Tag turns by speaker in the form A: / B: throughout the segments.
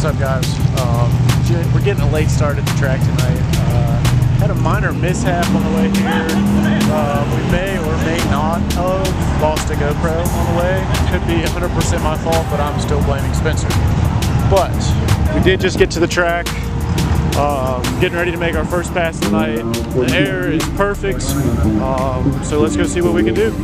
A: What's up, guys? We're getting a late start at the track tonight. Had a minor mishap on the way here. We may or may not have lost a GoPro on the way. Could be 100% my fault, but I'm still blaming Spencer. But we did just get to the track. Getting ready to make our first pass tonight. The air is perfect, so let's go see what we can do.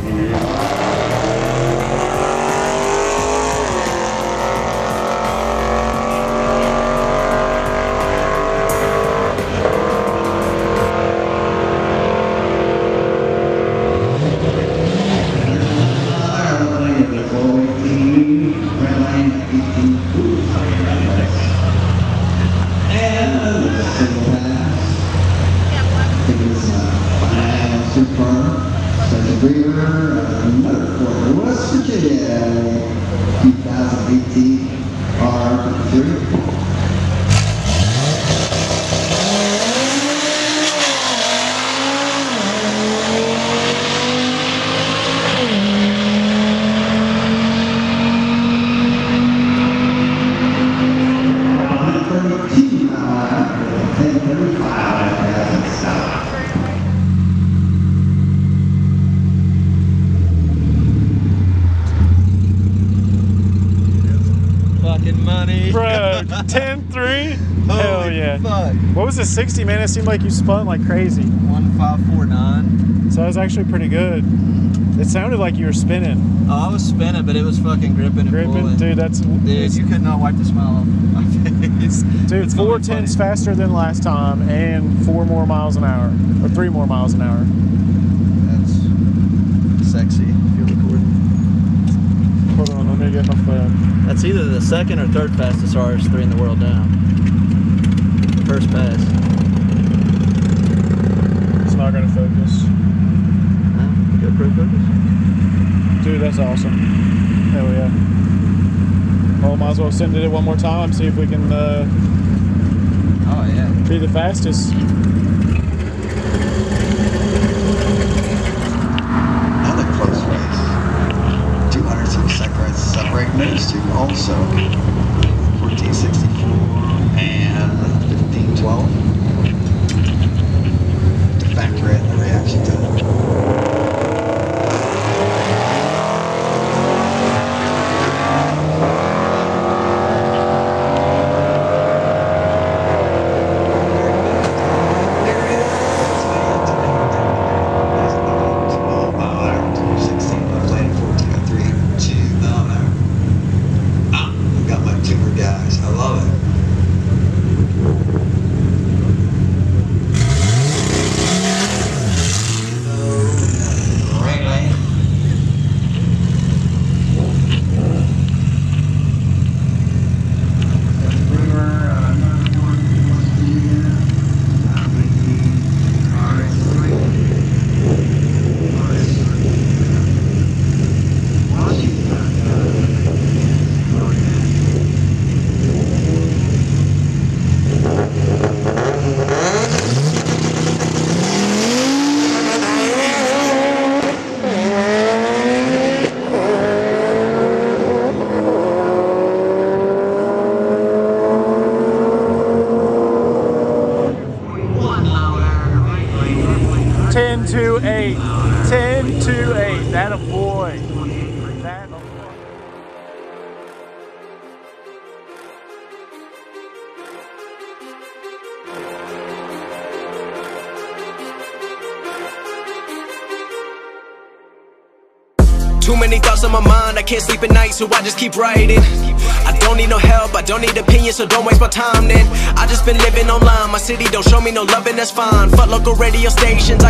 B: West Virginia, 2018 R3.
C: Money.
A: Bro, 10-3? Hell yeah.
C: Fuck.
A: What was the 60, man? It seemed like you spun like crazy.
C: 1549.
A: So that was actually pretty good. It sounded like you were spinning.
C: Oh, I was spinning, but it was fucking gripping and pulling.
A: Dude,
C: Dude, you could not wipe the smile off my face.
A: Dude, 410s faster than last time and 4 more miles an hour. Or 3 more miles an hour.
C: That's sexy if you're recording.
A: Hold on, let me get my phone.
C: That's either the second or third fastest RS3 in the world now. First pass.
A: It's not gonna focus.
C: No? GoPro focus?
A: Dude, that's awesome. Hell yeah. Well, might as well send it one more time, see if we can
C: oh yeah,
A: be the fastest.
B: Another close race. 206 separate those two also. 1464 and 1512. To factor in the reaction time.
A: To 8. 10 to 8. That a boy. That a boy.
D: Too many thoughts on my mind, I can't sleep at night, so I just keep writing. I don't need no help, I don't need opinions, so don't waste my time then. I just been living online, my city don't show me no loving, that's fine. Fuck local radio stations,